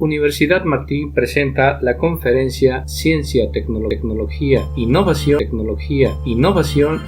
Universidad Martí presenta la conferencia Ciencia, Tecnología, Innovación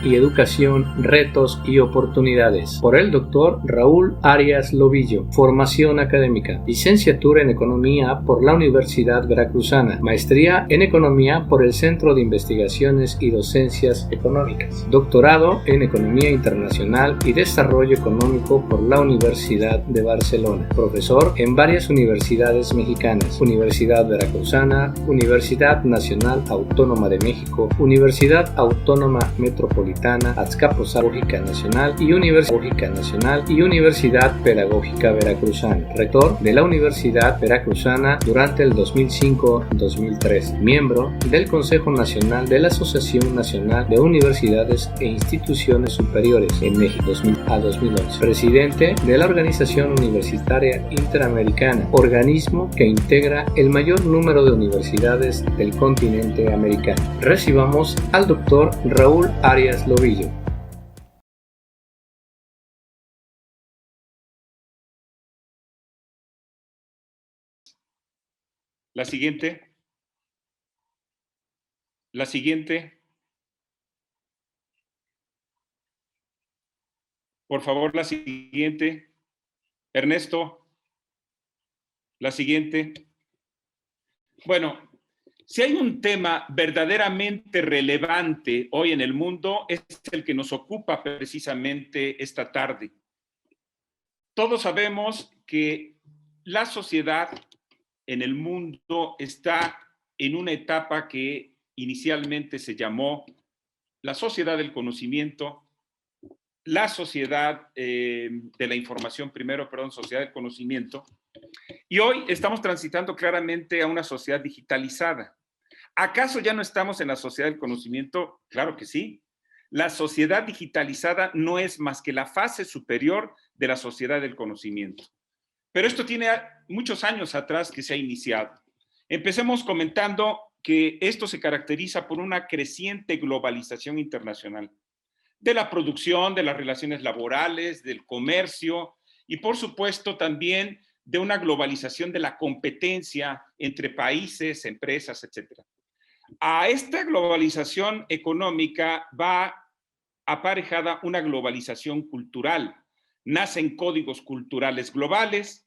y Educación, Retos y Oportunidades, por el Dr. Raúl Arias Lobillo. Formación académica: licenciatura en Economía por la Universidad Veracruzana, maestría en Economía por el Centro de Investigaciones y Docencias Económicas, doctorado en Economía Internacional y Desarrollo Económico por la Universidad de Barcelona, profesor en varias universidades mexicanas: Universidad Veracruzana, Universidad Nacional Autónoma de México, Universidad Autónoma Metropolitana, Azcapotzalco Nacional y Universidad Pedagógica Veracruzana, rector de la Universidad Veracruzana durante el 2005-2003, miembro del Consejo Nacional de la Asociación Nacional de Universidades e Instituciones Superiores en México 2000 a 2011, presidente de la Organización Universitaria Interamericana, organismo que integra el mayor número de universidades del continente americano. Recibamos al Dr. Raúl Arias Lobillo. La siguiente. Por favor, la siguiente. Ernesto, la siguiente. Bueno, si hay un tema verdaderamente relevante hoy en el mundo, es el que nos ocupa precisamente esta tarde. Todos sabemos que la sociedad en el mundo está en una etapa que inicialmente se llamó la sociedad del conocimiento, la sociedad de la información, sociedad del conocimiento, y hoy estamos transitando claramente a una sociedad digitalizada. ¿Acaso ya no estamos en la sociedad del conocimiento? Claro que sí. La sociedad digitalizada no es más que la fase superior de la sociedad del conocimiento. Pero esto tiene muchos años atrás que se ha iniciado. Empecemos comentando que esto se caracteriza por una creciente globalización internacional de la producción, de las relaciones laborales, del comercio y, por supuesto, también de una globalización de la competencia entre países, empresas, etc. A esta globalización económica va aparejada una globalización cultural. Nacen códigos culturales globales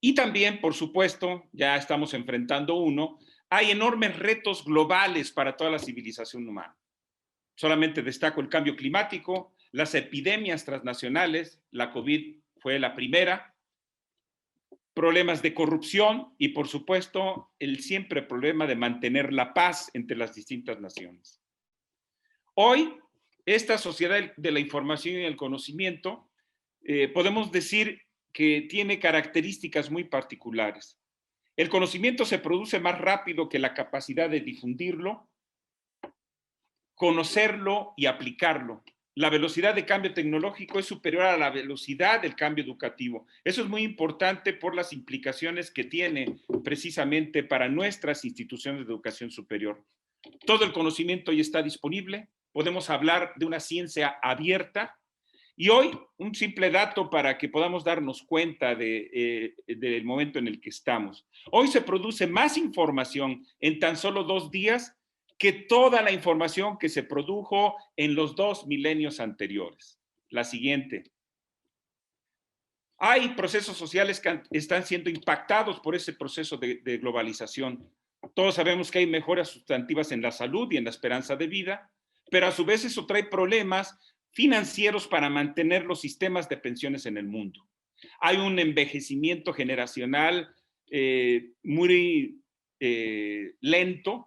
y también, por supuesto, ya estamos enfrentando uno, hay enormes retos globales para toda la civilización humana. Solamente destaco el cambio climático, las epidemias transnacionales, la COVID fue la primera, problemas de corrupción y, por supuesto, el siempre problema de mantener la paz entre las distintas naciones. Hoy, esta sociedad de la información y el conocimiento, podemos decir que tiene características muy particulares. El conocimiento se produce más rápido que la capacidad de difundirlo, conocerlo y aplicarlo. La velocidad de cambio tecnológico es superior a la velocidad del cambio educativo. Eso es muy importante por las implicaciones que tiene precisamente para nuestras instituciones de educación superior. Todo el conocimiento ya está disponible. Podemos hablar de una ciencia abierta. Y hoy, un simple dato para que podamos darnos cuenta del momento en el que estamos. Hoy se produce más información en tan solo 2 días que toda la información que se produjo en los 2 milenios anteriores. La siguiente. Hay procesos sociales que están siendo impactados por ese proceso de globalización. Todos sabemos que hay mejoras sustantivas en la salud y en la esperanza de vida, pero a su vez eso trae problemas financieros para mantener los sistemas de pensiones en el mundo. Hay un envejecimiento generacional muy lento,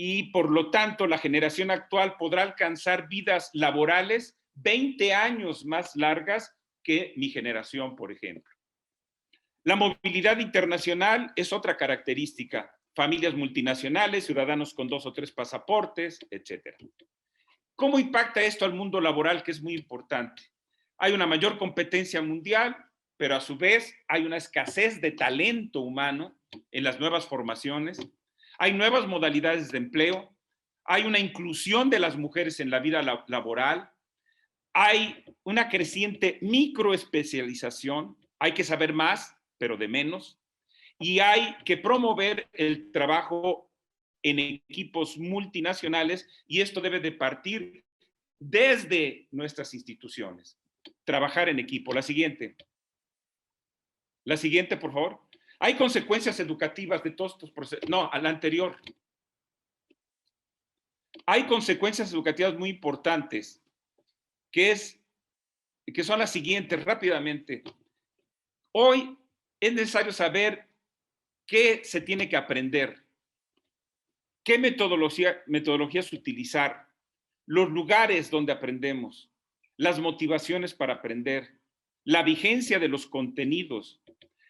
y por lo tanto la generación actual podrá alcanzar vidas laborales 20 años más largas que mi generación, por ejemplo. La movilidad internacional es otra característica. Familias multinacionales, ciudadanos con 2 o 3 pasaportes, etc. ¿Cómo impacta esto al mundo laboral, que es muy importante? Hay una mayor competencia mundial, pero a su vez hay una escasez de talento humano en las nuevas formaciones. Hay nuevas modalidades de empleo, hay una inclusión de las mujeres en la vida laboral, hay una creciente microespecialización, hay que saber más, pero de menos, y hay que promover el trabajo en equipos multinacionales y esto debe de partir desde nuestras instituciones. Trabajar en equipo. La siguiente. La siguiente, por favor. Hay consecuencias educativas de todos estos procesos. No, a la anterior. Hay consecuencias educativas muy importantes, que son las siguientes, rápidamente. Hoy es necesario saber qué se tiene que aprender, qué metodologías utilizar, los lugares donde aprendemos, las motivaciones para aprender, la vigencia de los contenidos,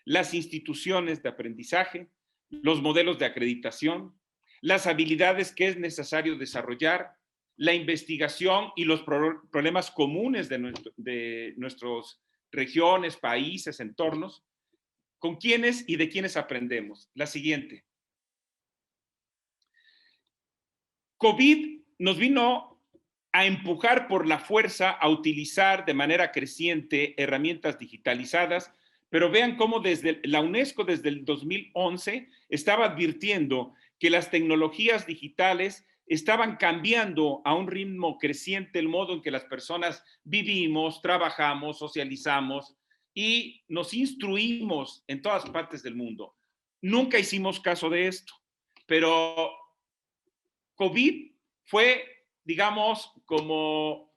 las instituciones de aprendizaje, los modelos de acreditación, las habilidades que es necesario desarrollar, la investigación y los problemas comunes de nuestras regiones, países, entornos, con quiénes y de quiénes aprendemos. La siguiente. COVID nos vino a empujar por la fuerza a utilizar de manera creciente herramientas digitalizadas, pero vean cómo desde la UNESCO desde el 2011 estaba advirtiendo que las tecnologías digitales estaban cambiando a un ritmo creciente el modo en que las personas vivimos, trabajamos, socializamos y nos instruimos en todas partes del mundo. Nunca hicimos caso de esto, pero COVID fue, digamos, como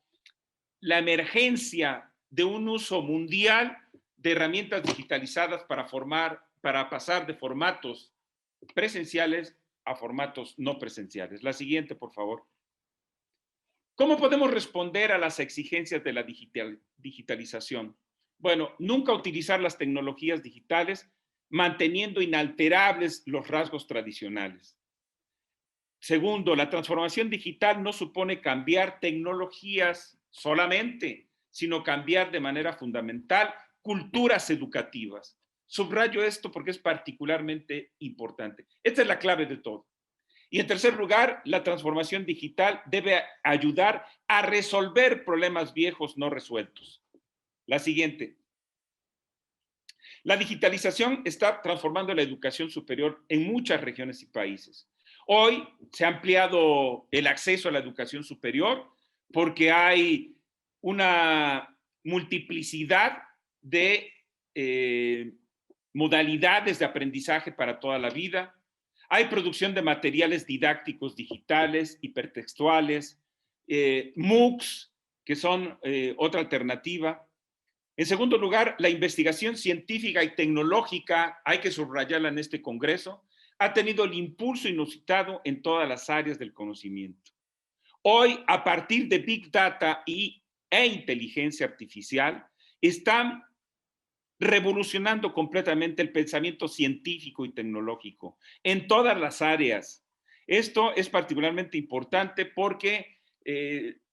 la emergencia de un uso mundial de herramientas digitalizadas para pasar de formatos presenciales a formatos no presenciales. La siguiente, por favor. ¿Cómo podemos responder a las exigencias de la digitalización? Bueno, nunca utilizar las tecnologías digitales manteniendo inalterables los rasgos tradicionales. Segundo, la transformación digital no supone cambiar tecnologías solamente, sino cambiar de manera fundamental culturas educativas. Subrayo esto porque es particularmente importante. Esta es la clave de todo. Y en tercer lugar, la transformación digital debe ayudar a resolver problemas viejos no resueltos. La siguiente. La digitalización está transformando la educación superior en muchas regiones y países. Hoy se ha ampliado el acceso a la educación superior porque hay una multiplicidad de modalidades de aprendizaje para toda la vida. Hay producción de materiales didácticos digitales, hipertextuales, MOOCs, que son otra alternativa. En segundo lugar, la investigación científica y tecnológica, hay que subrayarla en este congreso, ha tenido el impulso inusitado en todas las áreas del conocimiento. Hoy, a partir de Big Data e inteligencia artificial, están revolucionando completamente el pensamiento científico y tecnológico en todas las áreas. Esto es particularmente importante porque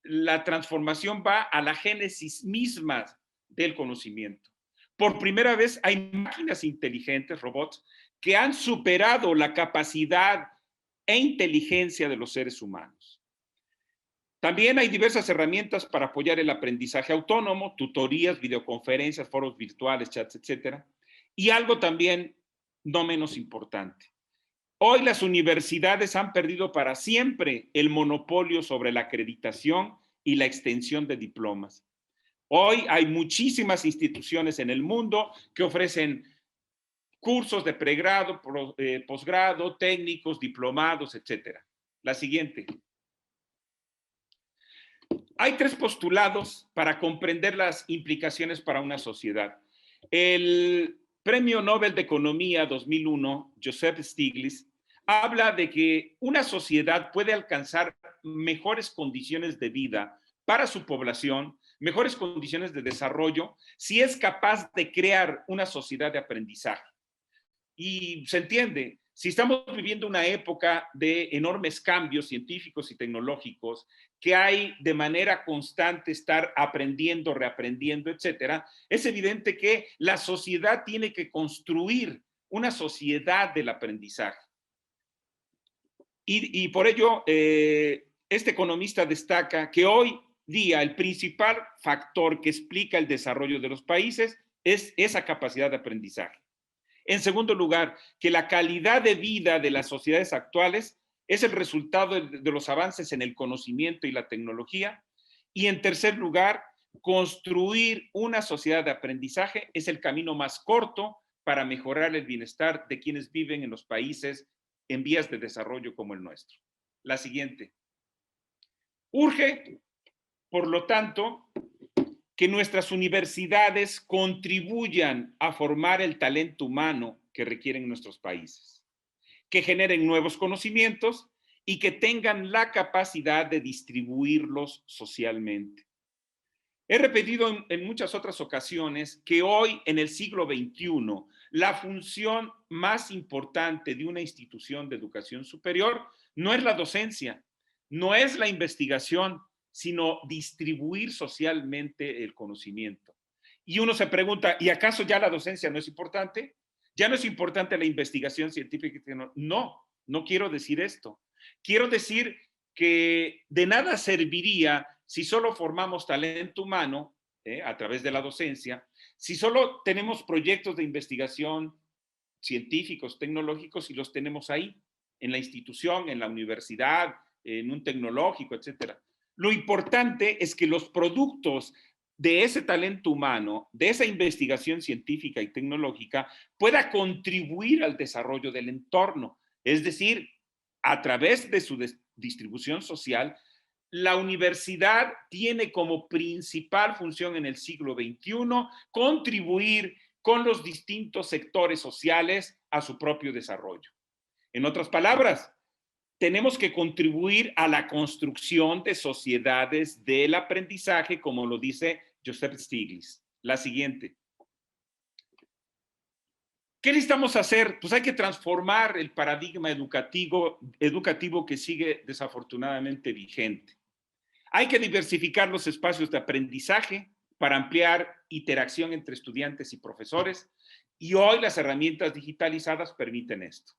la transformación va a la génesis misma del conocimiento. Por primera vez hay máquinas inteligentes, robots, que han superado la capacidad e inteligencia de los seres humanos. También hay diversas herramientas para apoyar el aprendizaje autónomo, tutorías, videoconferencias, foros virtuales, chats, etcétera. Y algo también no menos importante. Hoy las universidades han perdido para siempre el monopolio sobre la acreditación y la extensión de diplomas. Hoy hay muchísimas instituciones en el mundo que ofrecen cursos de pregrado, posgrado, técnicos, diplomados, etcétera. La siguiente. Hay 3 postulados para comprender las implicaciones para una sociedad. El Premio Nobel de Economía 2001, Joseph Stiglitz, habla de que una sociedad puede alcanzar mejores condiciones de vida para su población, mejores condiciones de desarrollo, si es capaz de crear una sociedad de aprendizaje. Y se entiende, si estamos viviendo una época de enormes cambios científicos y tecnológicos, que hay de manera constante estar aprendiendo, reaprendiendo, etcétera, es evidente que la sociedad tiene que construir una sociedad del aprendizaje. Y por ello, este economista destaca que hoy día el principal factor que explica el desarrollo de los países es esa capacidad de aprendizaje. En segundo lugar, que la calidad de vida de las sociedades actuales es el resultado de los avances en el conocimiento y la tecnología. Y en tercer lugar, construir una sociedad de aprendizaje es el camino más corto para mejorar el bienestar de quienes viven en los países en vías de desarrollo como el nuestro. La siguiente. Urge, por lo tanto, que nuestras universidades contribuyan a formar el talento humano que requieren nuestros países, que generen nuevos conocimientos y que tengan la capacidad de distribuirlos socialmente. He repetido en muchas otras ocasiones que hoy, en el siglo XXI, la función más importante de una institución de educación superior no es la docencia, no es la investigación, sino distribuir socialmente el conocimiento. Y uno se pregunta, ¿y acaso ya la docencia no es importante? ¿Ya no es importante la investigación científica? No, no quiero decir esto. Quiero decir que de nada serviría si solo formamos talento humano a través de la docencia, si solo tenemos proyectos de investigación científicos, tecnológicos y los tenemos ahí, en la institución, en la universidad, en un tecnológico, etcétera. Lo importante es que los productos de ese talento humano, de esa investigación científica y tecnológica, pueda contribuir al desarrollo del entorno. Es decir, a través de su distribución social, la universidad tiene como principal función en el siglo XXI contribuir con los distintos sectores sociales a su propio desarrollo. En otras palabras, tenemos que contribuir a la construcción de sociedades del aprendizaje, como lo dice Joseph Stiglitz. La siguiente. ¿Qué necesitamos hacer? Pues hay que transformar el paradigma educativo que sigue desafortunadamente vigente. Hay que diversificar los espacios de aprendizaje para ampliar interacción entre estudiantes y profesores, y hoy las herramientas digitalizadas permiten esto.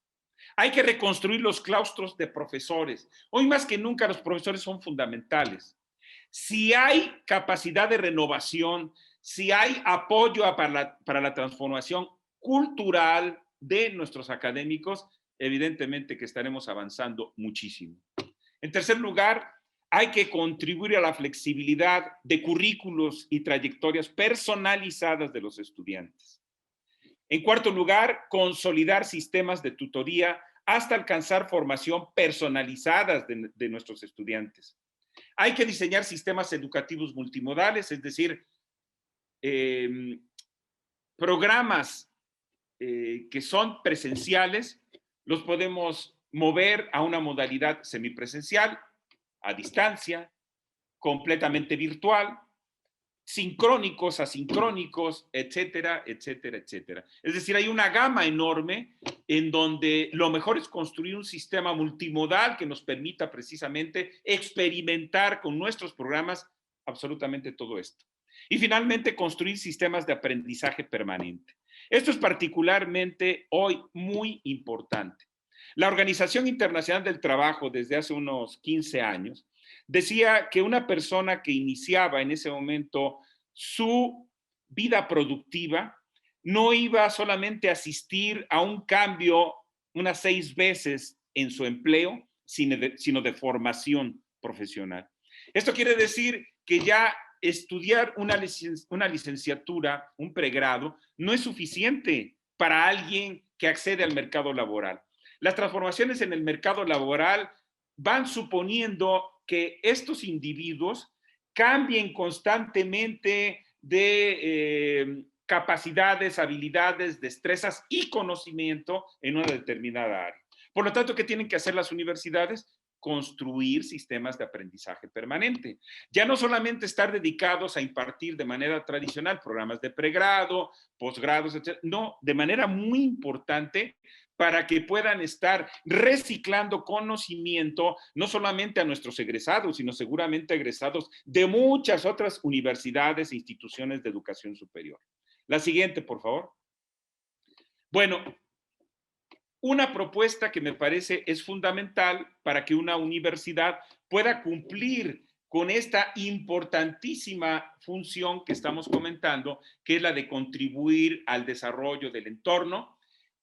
Hay que reconstruir los claustros de profesores. Hoy más que nunca los profesores son fundamentales. Si hay capacidad de renovación, si hay apoyo para la transformación cultural de nuestros académicos, evidentemente que estaremos avanzando muchísimo. En tercer lugar, hay que contribuir a la flexibilidad de currículos y trayectorias personalizadas de los estudiantes. En cuarto lugar, consolidar sistemas de tutoría hasta alcanzar formación personalizadas de nuestros estudiantes. Hay que diseñar sistemas educativos multimodales, es decir, programas que son presenciales, los podemos mover a una modalidad semipresencial, a distancia, completamente virtual, sincrónicos, asincrónicos, etcétera, etcétera, etcétera. Es decir, hay una gama enorme en donde lo mejor es construir un sistema multimodal que nos permita precisamente experimentar con nuestros programas absolutamente todo esto. Y finalmente, construir sistemas de aprendizaje permanente. Esto es particularmente hoy muy importante. La Organización Internacional del Trabajo, desde hace unos 15 años, decía que una persona que iniciaba en ese momento su vida productiva no iba solamente a asistir a un cambio unas 6 veces en su empleo, sino de formación profesional. Esto quiere decir que ya estudiar una licenciatura, un pregrado, no es suficiente para alguien que accede al mercado laboral. Las transformaciones en el mercado laboral van suponiendo que estos individuos cambien constantemente de capacidades, habilidades, destrezas y conocimiento en una determinada área. Por lo tanto, ¿qué tienen que hacer las universidades? Construir sistemas de aprendizaje permanente. Ya no solamente estar dedicados a impartir de manera tradicional programas de pregrado, posgrados, etc. No, de manera muy importante para que puedan estar reciclando conocimiento, no solamente a nuestros egresados, sino seguramente egresados de muchas otras universidades e instituciones de educación superior. La siguiente, por favor. Bueno, una propuesta que me parece es fundamental para que una universidad pueda cumplir con esta importantísima función que estamos comentando, que es la de contribuir al desarrollo del entorno,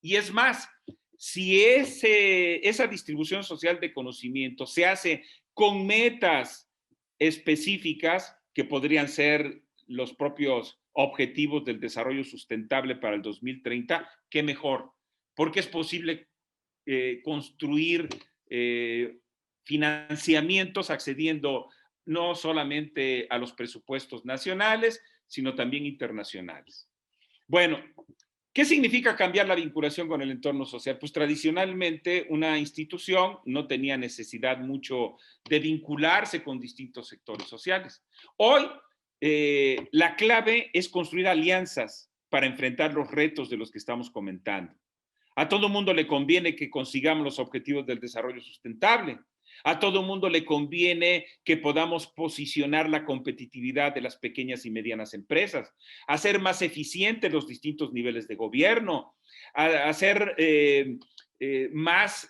Y es más, si esa distribución social de conocimiento se hace con metas específicas que podrían ser los propios objetivos del desarrollo sustentable para el 2030, qué mejor, porque es posible construir financiamientos accediendo no solamente a los presupuestos nacionales, sino también internacionales. Bueno, ¿qué significa cambiar la vinculación con el entorno social? Pues tradicionalmente una institución no tenía necesidad mucho de vincularse con distintos sectores sociales. Hoy la clave es construir alianzas para enfrentar los retos de los que estamos comentando. A todo mundo le conviene que consigamos los objetivos del desarrollo sustentable. A todo mundo le conviene que podamos posicionar la competitividad de las pequeñas y medianas empresas, hacer más eficientes los distintos niveles de gobierno, hacer más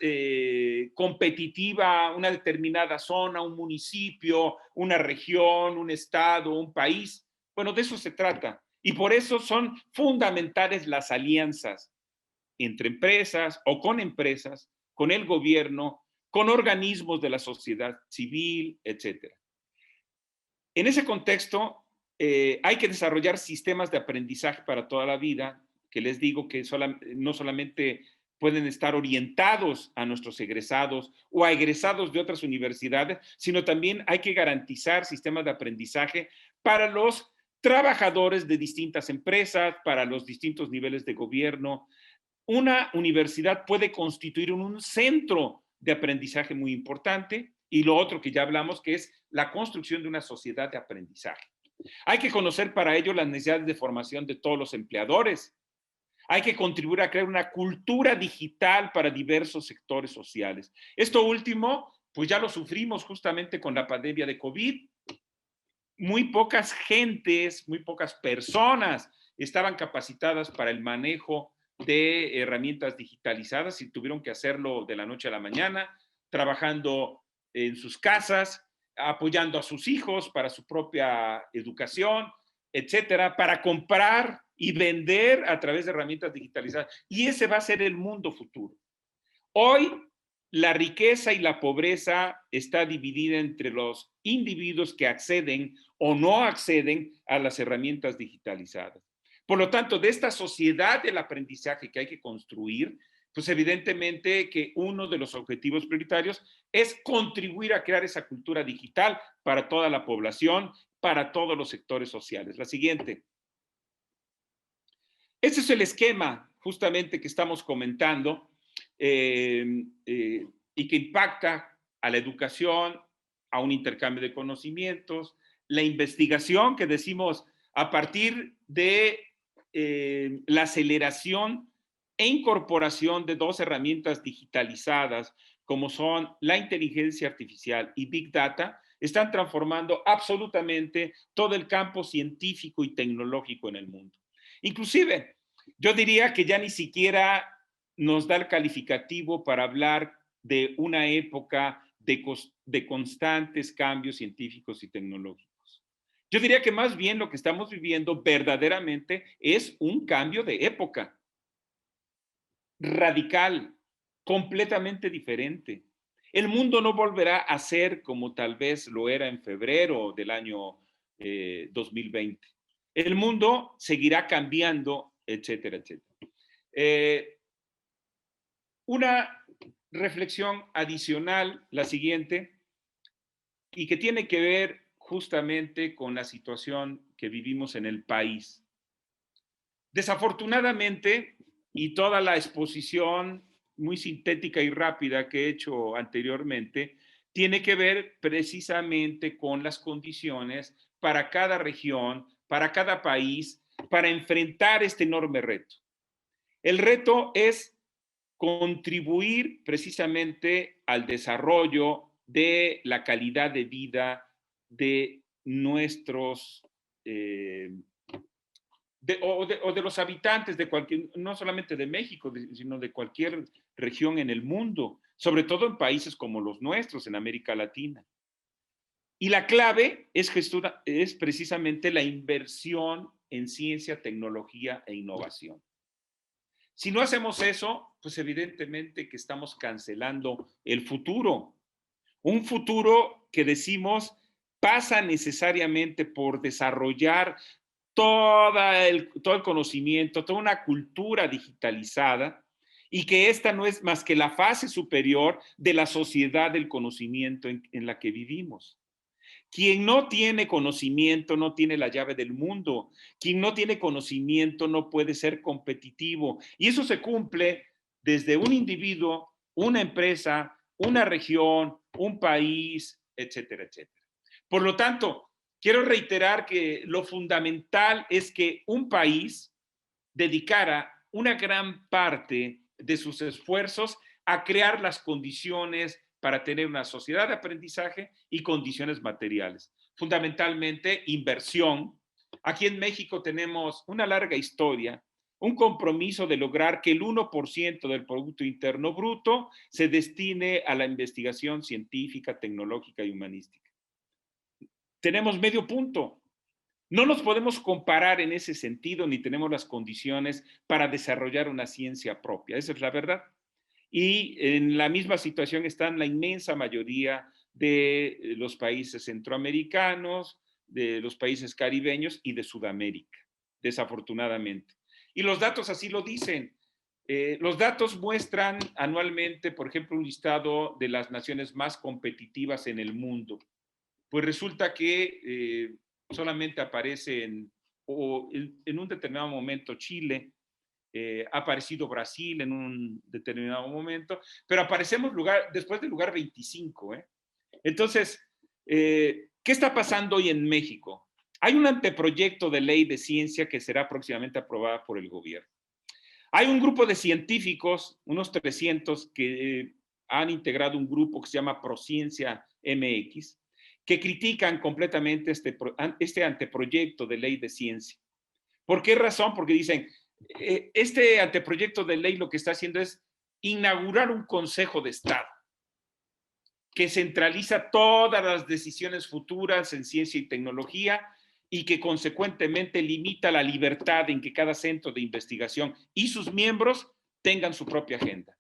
competitiva una determinada zona, un municipio, una región, un estado, un país. Bueno, de eso se trata. Y por eso son fundamentales las alianzas entre empresas o con el gobierno, con organismos de la sociedad civil, etc. En ese contexto, hay que desarrollar sistemas de aprendizaje para toda la vida, que les digo que no solamente pueden estar orientados a nuestros egresados o a egresados de otras universidades, sino también hay que garantizar sistemas de aprendizaje para los trabajadores de distintas empresas, para los distintos niveles de gobierno. Una universidad puede constituir un centro de aprendizaje muy importante, y lo otro que ya hablamos, que es la construcción de una sociedad de aprendizaje. Hay que conocer para ello las necesidades de formación de todos los empleadores. Hay que contribuir a crear una cultura digital para diversos sectores sociales. Esto último, pues ya lo sufrimos justamente con la pandemia de COVID. Muy pocas gentes, muy pocas personas estaban capacitadas para el manejo de herramientas digitalizadas y tuvieron que hacerlo de la noche a la mañana, trabajando en sus casas, apoyando a sus hijos para su propia educación, etcétera, para comprar y vender a través de herramientas digitalizadas. Y ese va a ser el mundo futuro. Hoy, la riqueza y la pobreza está dividida entre los individuos que acceden o no acceden a las herramientas digitalizadas. Por lo tanto, de esta sociedad del aprendizaje que hay que construir, pues evidentemente que uno de los objetivos prioritarios es contribuir a crear esa cultura digital para toda la población, para todos los sectores sociales. La siguiente. Ese es el esquema justamente que estamos comentando y que impacta a la educación, a un intercambio de conocimientos, la investigación que decimos a partir de la aceleración e incorporación de dos herramientas digitalizadas como son la inteligencia artificial y Big Data, están transformando absolutamente todo el campo científico y tecnológico en el mundo. Inclusive, yo diría que ya ni siquiera nos da el calificativo para hablar de una época de constantes cambios científicos y tecnológicos. Yo diría que más bien lo que estamos viviendo verdaderamente es un cambio de época radical, completamente diferente. El mundo no volverá a ser como tal vez lo era en febrero del año 2020. El mundo seguirá cambiando, etcétera, etcétera. Una reflexión adicional, la siguiente, y que tiene que ver justamente con la situación que vivimos en el país. Desafortunadamente, y toda la exposición muy sintética y rápida que he hecho anteriormente, tiene que ver precisamente con las condiciones para cada región, para cada país, para enfrentar este enorme reto. El reto es contribuir precisamente al desarrollo de la calidad de vida de nuestros o de los habitantes de cualquier, no solamente de México, sino de cualquier región en el mundo, sobre todo en países como los nuestros, en América Latina. Y la clave es precisamente la inversión en ciencia, tecnología e innovación. Si no hacemos eso, pues evidentemente que estamos cancelando el futuro. Un futuro que decimos pasa necesariamente por desarrollar todo el conocimiento, toda una cultura digitalizada, y que esta no es más que la fase superior de la sociedad del conocimiento en la que vivimos. Quien no tiene conocimiento no tiene la llave del mundo. Quien no tiene conocimiento no puede ser competitivo. Y eso se cumple desde un individuo, una empresa, una región, un país, etcétera, etcétera. Por lo tanto, quiero reiterar que lo fundamental es que un país dedicara una gran parte de sus esfuerzos a crear las condiciones para tener una sociedad de aprendizaje y condiciones materiales. Fundamentalmente, inversión. Aquí en México tenemos una larga historia, un compromiso de lograr que el 1% del Producto Interno Bruto se destine a la investigación científica, tecnológica y humanística. Tenemos medio punto. No nos podemos comparar en ese sentido, ni tenemos las condiciones para desarrollar una ciencia propia. Esa es la verdad. Y en la misma situación están la inmensa mayoría de los países centroamericanos, de los países caribeños y de Sudamérica, desafortunadamente. Y los datos así lo dicen. Los datos muestran anualmente, por ejemplo, un listado de las naciones más competitivas en el mundo. Pues resulta que solamente aparece en un determinado momento Chile, ha aparecido Brasil en un determinado momento, pero aparecemos después del lugar 25. Entonces, ¿qué está pasando hoy en México? Hay un anteproyecto de ley de ciencia que será próximamente aprobada por el gobierno. Hay un grupo de científicos, unos 300, que han integrado un grupo que se llama Prociencia MX, que critican completamente este anteproyecto de ley de ciencia. ¿Por qué razón? Porque dicen, este anteproyecto de ley lo que está haciendo es inaugurar un Consejo de Estado que centraliza todas las decisiones futuras en ciencia y tecnología y que consecuentemente limita la libertad en que cada centro de investigación y sus miembros tengan su propia agenda.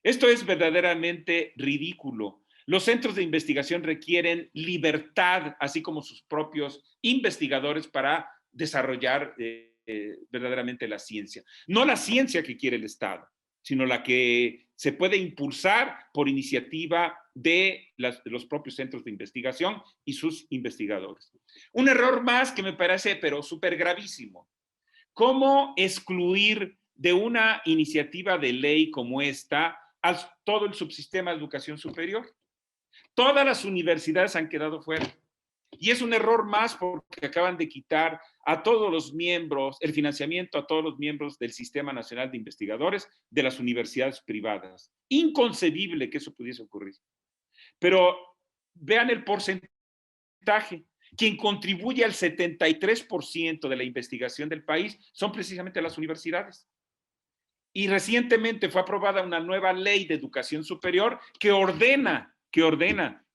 Esto es verdaderamente ridículo. Los centros de investigación requieren libertad, así como sus propios investigadores, para desarrollar verdaderamente la ciencia. No la ciencia que quiere el Estado, sino la que se puede impulsar por iniciativa de los propios centros de investigación y sus investigadores. Un error más que me parece, pero súper gravísimo. ¿Cómo excluir de una iniciativa de ley como esta a todo el subsistema de educación superior? Todas las universidades han quedado fuera. Y es un error más porque acaban de quitar a todos los miembros, el financiamiento a todos los miembros del Sistema Nacional de Investigadores de las universidades privadas. Inconcebible que eso pudiese ocurrir. Pero vean el porcentaje. Quien contribuye al 73% de la investigación del país son precisamente las universidades. Y recientemente fue aprobada una nueva ley de educación superior que ordena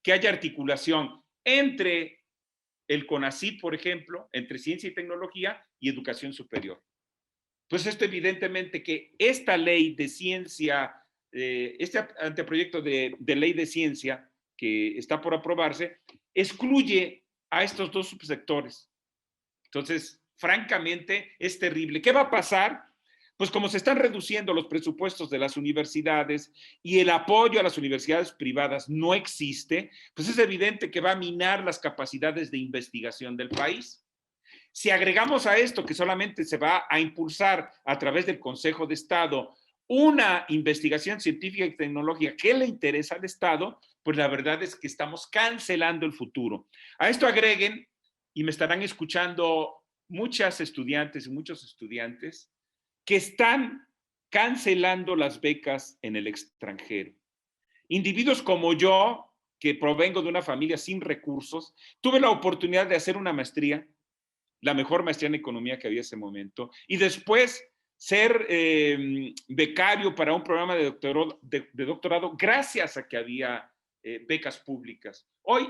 que haya articulación entre el CONACYT, por ejemplo, entre ciencia y tecnología y educación superior. Pues esto evidentemente que esta ley de ciencia, este anteproyecto de ley de ciencia que está por aprobarse, excluye a estos dos subsectores. Entonces, francamente, es terrible. ¿Qué va a pasar? Pues como se están reduciendo los presupuestos de las universidades y el apoyo a las universidades privadas no existe, pues es evidente que va a minar las capacidades de investigación del país. Si agregamos a esto que solamente se va a impulsar a través del Consejo de Estado una investigación científica y tecnológica que le interesa al Estado, pues la verdad es que estamos cancelando el futuro. A esto agreguen, y me estarán escuchando muchas estudiantes y muchos estudiantes, que están cancelando las becas en el extranjero. Individuos como yo, que provengo de una familia sin recursos, tuve la oportunidad de hacer una maestría, la mejor maestría en economía que había en ese momento, y después ser becario para un programa de doctorado gracias a que había becas públicas. Hoy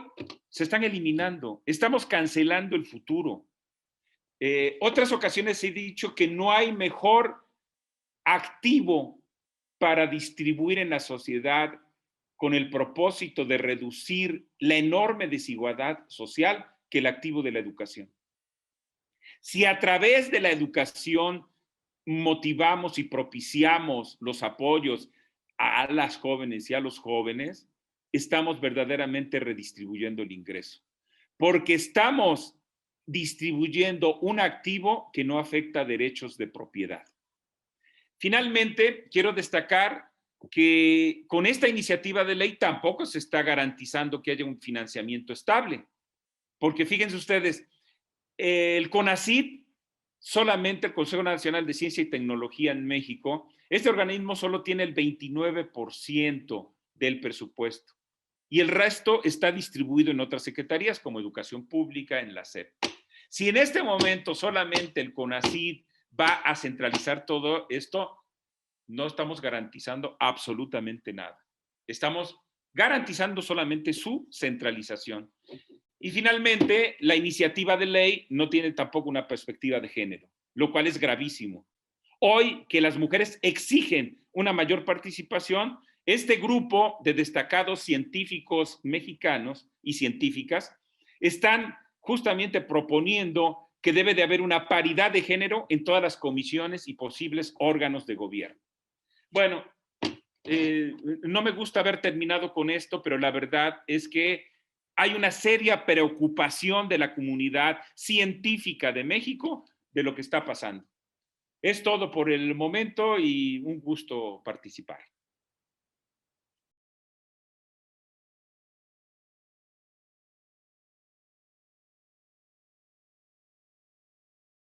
se están eliminando, estamos cancelando el futuro. Otras ocasiones he dicho que no hay mejor activo para distribuir en la sociedad con el propósito de reducir la enorme desigualdad social que el activo de la educación. Si a través de la educación motivamos y propiciamos los apoyos a las jóvenes y a los jóvenes, estamos verdaderamente redistribuyendo el ingreso, porque estamos distribuyendo un activo que no afecta derechos de propiedad. Finalmente, quiero destacar que con esta iniciativa de ley tampoco se está garantizando que haya un financiamiento estable, porque fíjense ustedes, el CONACYT, solamente el Consejo Nacional de Ciencia y Tecnología en México, este organismo solo tiene el 29% del presupuesto y el resto está distribuido en otras secretarías como Educación Pública, en la SEP. Si en este momento solamente el CONACYT va a centralizar todo esto, no estamos garantizando absolutamente nada. Estamos garantizando solamente su centralización. Y finalmente, la iniciativa de ley no tiene tampoco una perspectiva de género, lo cual es gravísimo. Hoy que las mujeres exigen una mayor participación, este grupo de destacados científicos mexicanos y científicas están justamente proponiendo que debe de haber una paridad de género en todas las comisiones y posibles órganos de gobierno. Bueno, no me gusta haber terminado con esto, pero la verdad es que hay una seria preocupación de la comunidad científica de México de lo que está pasando. Es todo por el momento y un gusto participar.